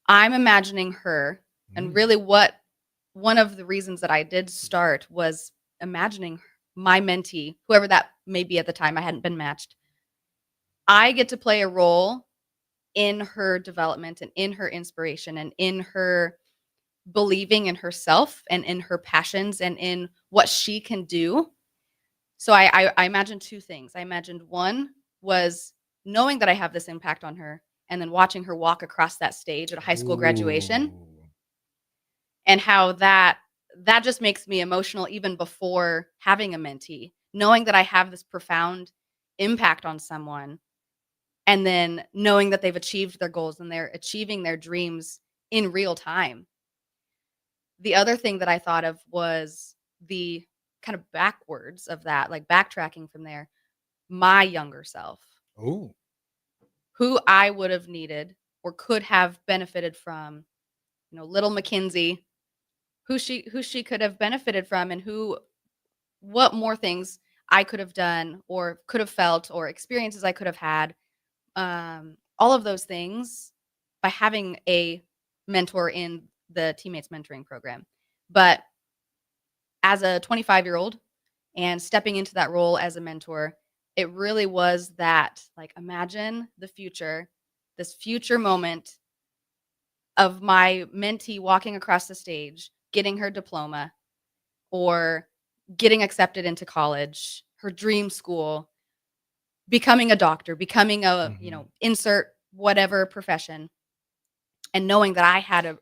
I'm imagining her, and really one of the reasons that I did start was imagining my mentee, whoever that may be at the time, I hadn't been matched. I get to play a role in her development and in her inspiration and in her believing in herself and in her passions and in what she can do. So I imagined 2 things. I imagined one was knowing that I have this impact on her and then watching her walk across that stage at a high school graduation, and how that just makes me emotional even before having a mentee, knowing that I have this profound impact on someone, and then knowing that they've achieved their goals and they're achieving their dreams in real time. The other thing that I thought of was the kind of backwards of that, like backtracking from there, my younger self, Oh, who I would have needed or could have benefited from, little Mackenzie, who she could have benefited from, and what more things I could have done or could have felt, or experiences I could have had. All of those things by having a mentor in the Teammates mentoring program. But as a 25-year-old and stepping into that role as a mentor, it really was that, like, imagine the future, this future moment of my mentee walking across the stage, getting her diploma, or getting accepted into college, her dream school, becoming a doctor, becoming a, insert whatever profession, and knowing that I had a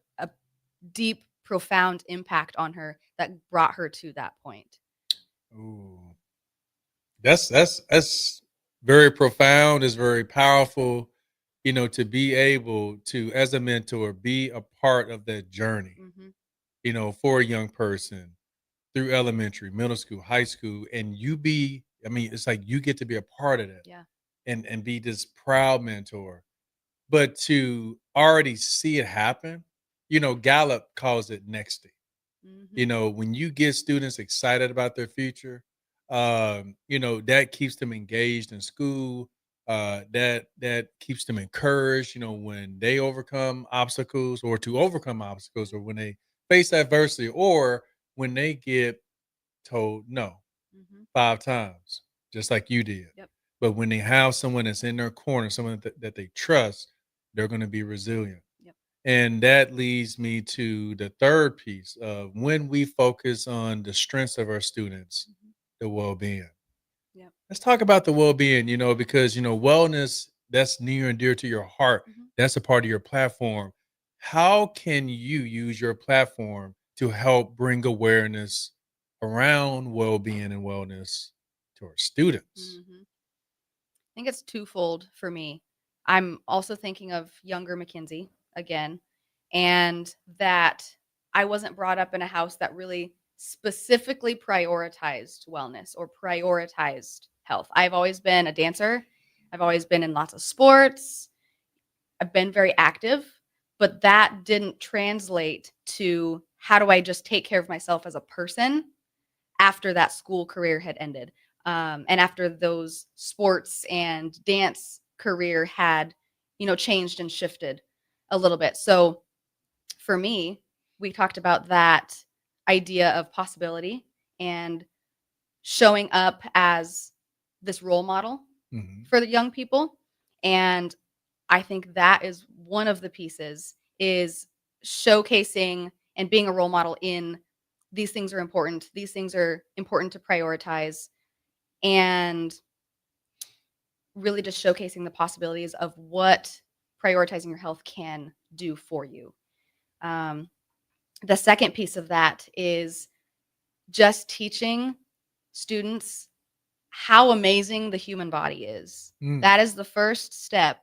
deep, profound impact on her that brought her to that point. ooh. That's very profound. It's very powerful, to be able to, as a mentor, be a part of that journey, for a young person through elementary, middle school, high school, and it's like you get to be a part of that. Yeah. And be this proud mentor. But to already see it happen, Gallup calls it nexting. When you get students excited about their future, That keeps them engaged in school. That keeps them encouraged, when they overcome obstacles or to overcome obstacles, or when they face adversity, or when they get told no 5 times, just like you did. Yep. But when they have someone that's in their corner, someone that they trust, they're going to be resilient. Yep. And that leads me to the third piece of when we focus on the strengths of our students, the well-being. Yep. Let's talk about the well-being, because, wellness, that's near and dear to your heart. That's a part of your platform. How can you use your platform to help bring awareness around well-being and wellness to our students? I think it's twofold for me. I'm also thinking of younger Mackenzie again, and that I wasn't brought up in a house that really specifically prioritized wellness or prioritized health. I've always been a dancer. I've always been in lots of sports. I've been very active, but that didn't translate to how do I just take care of myself as a person after that school career had ended. And after those sports and dance career had, changed and shifted a little bit. So for me, we talked about that idea of possibility and showing up as this role model for the young people. And I think that is one of the pieces, is showcasing and being a role model in these things are important. These things are important to prioritize, and really just showcasing the possibilities of what prioritizing your health can do for you. The second piece of that is just teaching students how amazing the human body is. That is the first step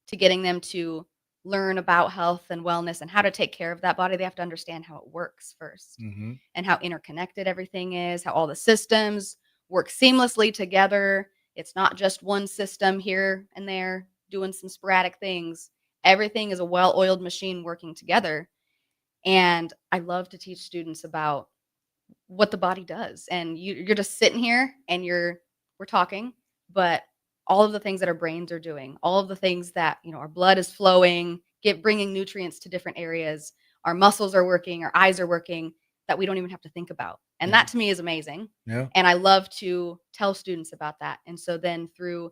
to getting them to learn about health and wellness and how to take care of that body. They have to understand how it works first, and how interconnected everything is, how all the systems work seamlessly together. It's not just one system here and there doing some sporadic things. Everything is a well-oiled machine working together. And I love to teach students about what the body does. And you're just sitting here and we're talking, but all of the things that our brains are doing, all of the things that, our blood is flowing, bringing nutrients to different areas, our muscles are working, our eyes are working, that we don't even have to think about. And that to me is amazing. Yeah. And I love to tell students about that. And so then through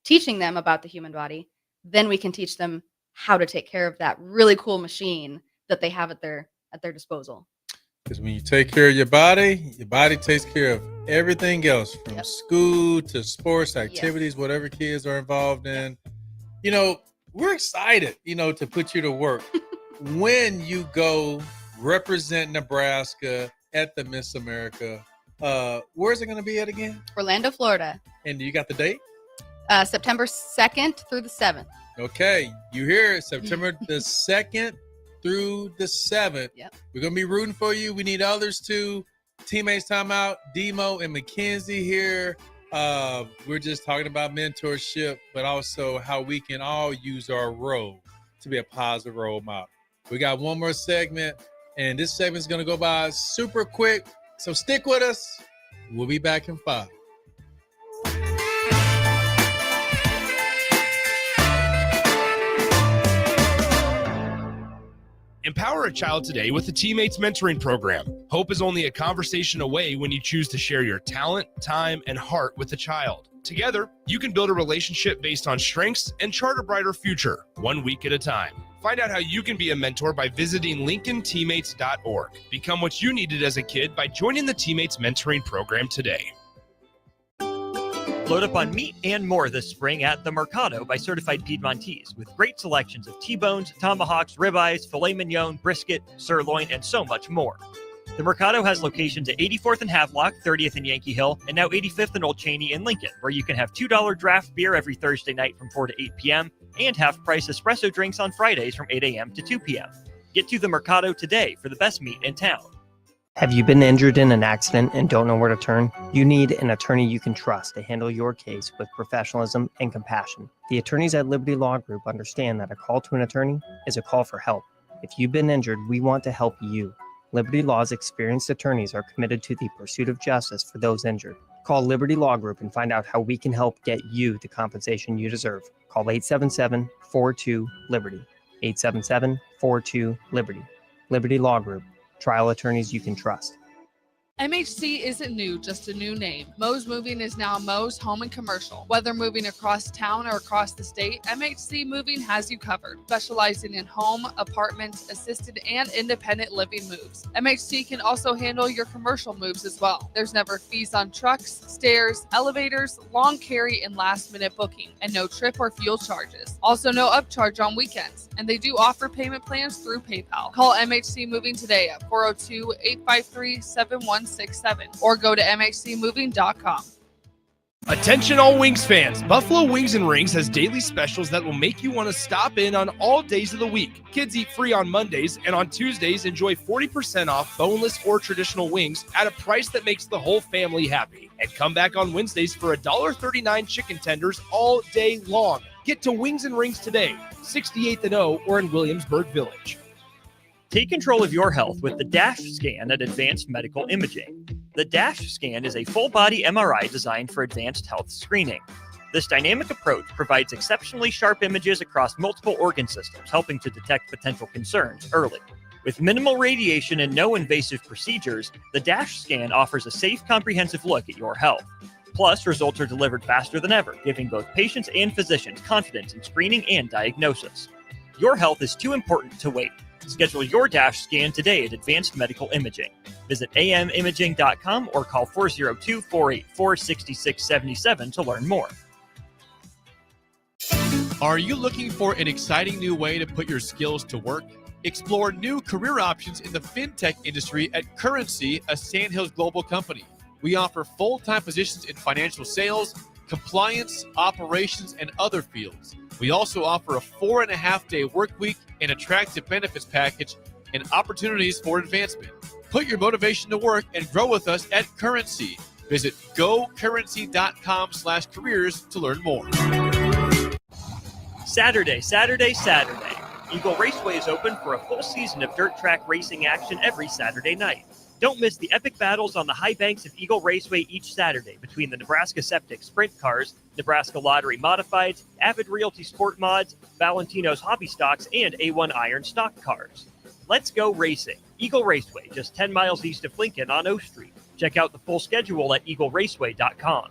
teaching them about the human body, then we can teach them how to take care of that really cool machine that they have at their disposal. Because when you take care of your body takes care of everything else, from school to sports activities, whatever kids are involved in. We're excited, to put you to work when you go represent Nebraska at the Miss America. Where's it going to be at again? Orlando, Florida. And you got the date? September 2nd through the 7th. Okay, you hear it, September the 2nd through the 7th. Yep. We're going to be rooting for you. We need others too. Teammates Timeout, DeMo and Mackenzie here. We're just talking about mentorship, but also how we can all use our role to be a positive role model. We got one more segment, and this segment is going to go by super quick. So stick with us. We'll be back in 5. Empower a child today with the TeamMates mentoring program. Hope is only a conversation away when you choose to share your talent, time, and heart with the child. Together, you can build a relationship based on strengths and chart a brighter future, 1 week at a time. Find out how you can be a mentor by visiting LincolnTeammates.org. Become what you needed as a kid by joining the TeamMates mentoring program today. Load up on meat and more this spring at the Mercado by Certified Piedmontese, with great selections of T-bones, tomahawks, ribeyes, filet mignon, brisket, sirloin, and so much more. The Mercado has locations at 84th and Havelock, 30th and Yankee Hill, and now 85th and Old Cheney in Lincoln, where you can have $2 draft beer every Thursday night from 4 to 8 p.m. and half-price espresso drinks on Fridays from 8 a.m. to 2 p.m. Get to the Mercado today for the best meat in town. Have you been injured in an accident and don't know where to turn? You need an attorney you can trust to handle your case with professionalism and compassion. The attorneys at Liberty Law Group understand that a call to an attorney is a call for help. If you've been injured, we want to help you. Liberty Law's experienced attorneys are committed to the pursuit of justice for those injured. Call Liberty Law Group and find out how we can help get you the compensation you deserve. Call 877-42-LIBERTY. 877-42-LIBERTY. Liberty Law Group. Trial attorneys you can trust. MHC isn't new, just a new name. Mo's Moving is now Mo's Home and Commercial. Whether moving across town or across the state, MHC Moving has you covered, specializing in home, apartment, assisted, and independent living moves. MHC can also handle your commercial moves as well. There's never fees on trucks, stairs, elevators, long carry, and last-minute booking, and no trip or fuel charges. Also no upcharge on weekends, and they do offer payment plans through PayPal. Call MHC Moving today at 402-853-7167 or go to mhcmoving.com. Attention all Wings fans, Buffalo Wings and Rings has daily specials that will make you want to stop in on all days of the week. Kids eat free on Mondays, and on Tuesdays enjoy 40% off boneless or traditional wings at a price that makes the whole family happy. And come back on Wednesdays for $1.39 chicken tenders all day long. Get to Wings and Rings today, 68th and O or in Williamsburg Village. Take control of your health with the DASH scan at Advanced Medical Imaging. The DASH scan is a full-body MRI designed for advanced health screening. This dynamic approach provides exceptionally sharp images across multiple organ systems, helping to detect potential concerns early. With minimal radiation and no invasive procedures, the DASH scan offers a safe, comprehensive look at your health. Plus, results are delivered faster than ever, giving both patients and physicians confidence in screening and diagnosis. Your health is too important to wait. Schedule your DASH scan today at Advanced Medical Imaging. Visit amimaging.com or call 402-484-6677 to learn more. Are you looking for an exciting new way to put your skills to work? Explore new career options in the fintech industry at Currency, a Sandhills global company. We offer full-time positions in financial sales, compliance, operations, and other fields. We also offer a 4.5-day work week, an attractive benefits package, and opportunities for advancement. Put your motivation to work and grow with us at Currency. Visit gocurrency.com/careers to learn more. Saturday. Eagle Raceway is open for a full season of dirt track racing action every Saturday night. Don't miss the epic battles on the high banks of Eagle Raceway each Saturday between the Nebraska Septic Sprint Cars, Nebraska Lottery Modifieds, Avid Realty Sport Mods, Valentino's Hobby Stocks, and A1 Iron Stock Cars. Let's go racing. Eagle Raceway, just 10 miles east of Lincoln on O Street. Check out the full schedule at eagleraceway.com.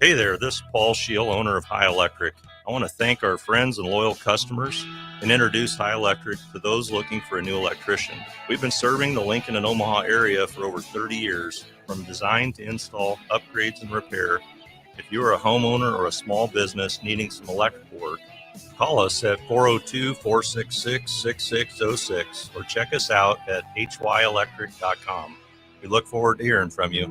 Hey there, this is Paul Scheel, owner of High Electric. I want to thank our friends and loyal customers and introduce High Electric to those looking for a new electrician. We've been serving the Lincoln and Omaha area for over 30 years, from design to install, upgrades, and repair. If you are a homeowner or a small business needing some electrical work, call us at 402-466-6606 or check us out at hyelectric.com. We look forward to hearing from you.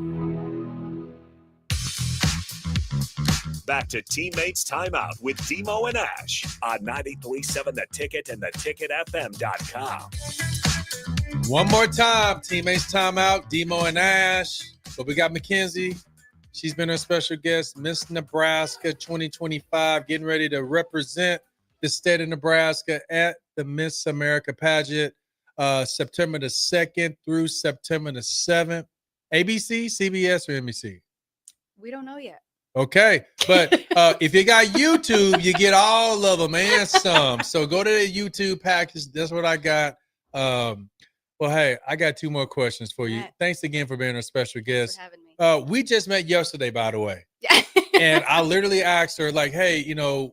Back to Teammates Timeout with DeMo and Ash on 93.7 The Ticket and theticketfm.com. One more time, Teammates Timeout, DeMo and Ash. But we got Mackenzie. She's been our special guest, Miss Nebraska 2025, getting ready to represent the state of Nebraska at the Miss America pageant, September the 2nd through September the 7th. ABC, CBS, or NBC? We don't know yet. Okay, but if you got YouTube, you get all of them and some. So go to the YouTube package. That's what I got. Well, hey, I got two more questions for you. Thanks again for being a special guest. Thanks for having me. We just met yesterday, by the way. And I literally asked her, like, hey,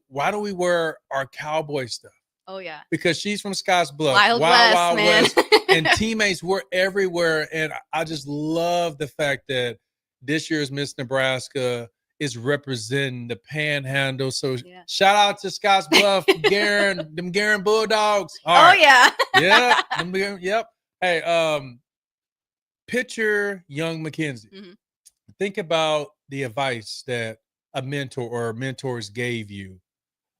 why do we wear our cowboy stuff? Oh, yeah. Because she's from Scottsbluff. Wild West, man. West. And Teammates, we're everywhere. And I just love the fact that this year's Miss Nebraska is representing the Panhandle. So shout out to Scottsbluff, them Garen Bulldogs. All right. Yeah. Yeah. Yep. Hey, picture young Mackenzie. Mm-hmm. Think about the advice that a mentor or mentors gave you.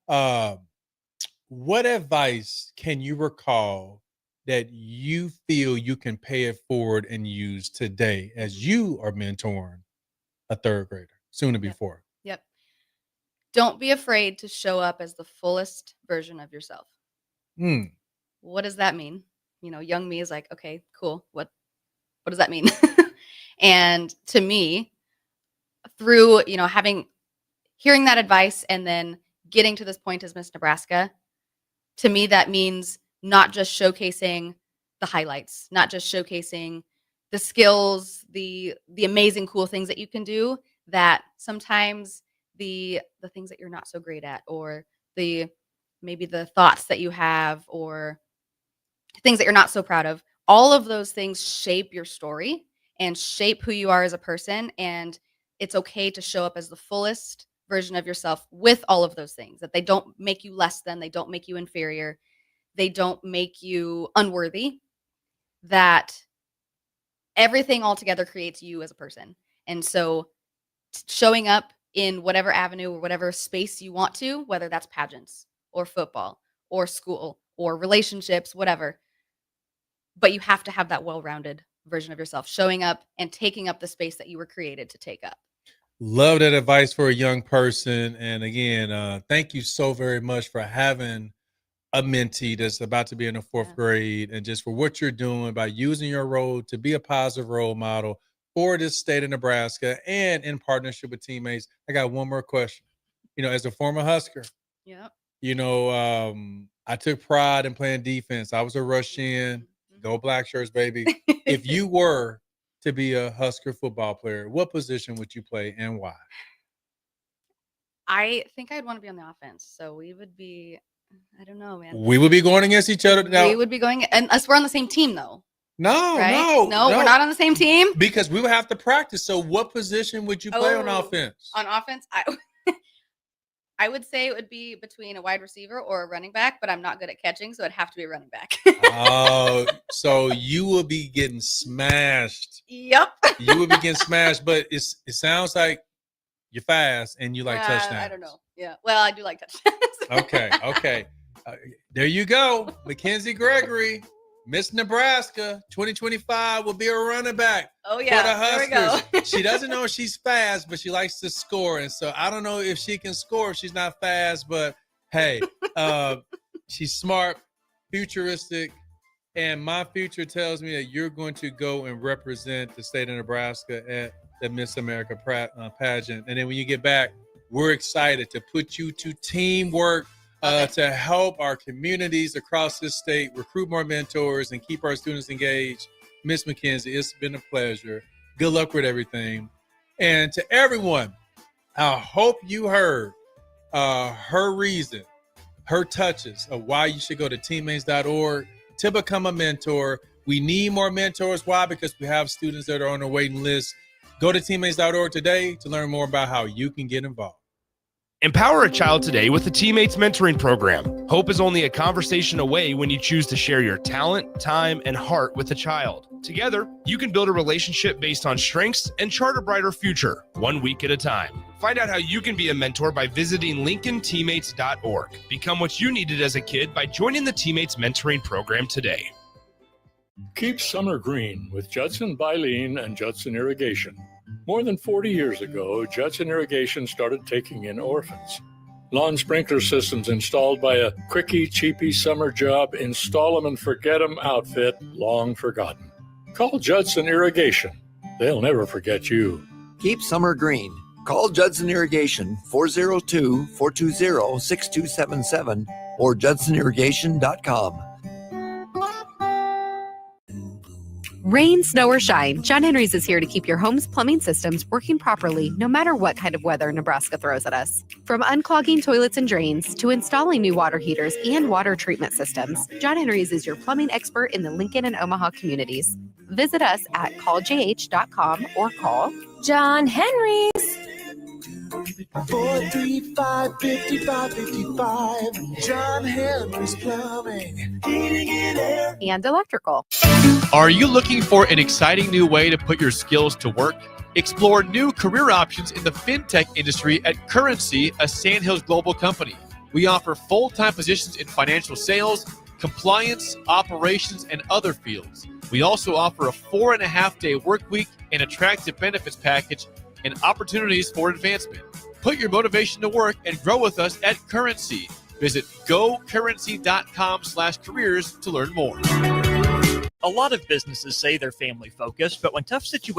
What advice can you recall that you feel you can pay it forward and use today as you are mentoring a third grader? Soon to be four. Yep. Don't be afraid to show up as the fullest version of yourself. What does that mean? Young me is like, okay, cool. What What does that mean? And to me, through, hearing that advice and then getting to this point as Miss Nebraska, to me, that means not just showcasing the highlights, not just showcasing the skills, the amazing, cool things that you can do, that sometimes the things that you're not so great at, or maybe the thoughts that you have, or things that you're not so proud of, all of those things shape your story and shape who you are as a person. And it's okay to show up as the fullest version of yourself with all of those things, that they don't make you less than, they don't make you inferior, they don't make you unworthy, that everything altogether creates you as a person. And so showing up in whatever avenue or whatever space you want to, whether that's pageants or football or school or relationships, whatever, but you have to have that well-rounded version of yourself, showing up and taking up the space that you were created to take up. Love that advice for a young person. And again, thank you so very much for having a mentee that's about to be in the fourth grade, and just for what you're doing by using your role to be a positive role model for this state of Nebraska and in partnership with TeamMates. I got one more question. As a former Husker, I took pride in playing defense. I was a rush in, go Black Shirts, baby. If you were to be a Husker football player, what position would you play and why? I think I'd want to be on the offense. So we would be, I don't know, man. We would be going against each other now. We would be going, unless we're on the same team, though. No, right? No, we're not on the same team. Because we would have to practice. So what position would you play on offense? On offense, I would say it would be between a wide receiver or a running back, but I'm not good at catching, so it'd have to be a running back. Oh, so you will be getting smashed. Yep. You will be getting smashed, but it sounds like you're fast and you like touchdowns. I don't know. Yeah. Well, I do like touchdowns. Okay. There you go. Mackenzie Gregory, Miss Nebraska 2025 will be a running back. Oh, yeah. For the Huskers. There we go. She doesn't know she's fast, but she likes to score. And so I don't know if she can score if she's not fast, but hey, she's smart, futuristic, and my future tells me that you're going to go and represent the state of Nebraska at the Miss America pageant. And then when you get back, we're excited to put you to teamwork to help our communities across this state recruit more mentors and keep our students engaged. Miss McKenzie, it's been a pleasure. Good luck with everything. And to everyone, I hope you heard her reason, her touches of why you should go to teammates.org to become a mentor. We need more mentors. Why? Because we have students that are on the waiting list. Go to teammates.org today to learn more about how you can get involved. Empower a child today with the TeamMates mentoring program. Hope is only a conversation away when you choose to share your talent, time, and heart with a child. Together, you can build a relationship based on strengths and chart a brighter future, 1 week at a time. Find out how you can be a mentor by visiting LincolnTeammates.org. Become what you needed as a kid by joining the TeamMates mentoring program today. Keep summer green with Judson Baleen and Judson Irrigation. More than 40 years ago, Judson Irrigation started taking in orphans. Lawn sprinkler systems installed by a quickie, cheapy summer job, install them and forget them outfit, long forgotten. Call Judson Irrigation. They'll never forget you. Keep summer green. Call Judson Irrigation 402-420-6277 or judsonirrigation.com. Rain, snow, or shine, John Henry's is here to keep your home's plumbing systems working properly no matter what kind of weather Nebraska throws at us. From unclogging toilets and drains to installing new water heaters and water treatment systems, John Henry's is your plumbing expert in the Lincoln and Omaha communities. Visit us at calljh.com or call John Henry's. 435-5555. John Henry's Plumbing, Heating and Air. and electrical. Are you looking for an exciting new way to put your skills to work? Explore new career options in the fintech industry at Currency, a Sandhills global company. We offer full-time positions in financial sales, compliance, operations, and other fields. We also offer a 4.5-day work week, an attractive benefits package, and opportunities for advancement. Put your motivation to work and grow with us at Currency. Visit gocurrency.com/careers to learn more. A lot of businesses say they're family focused, but when tough situations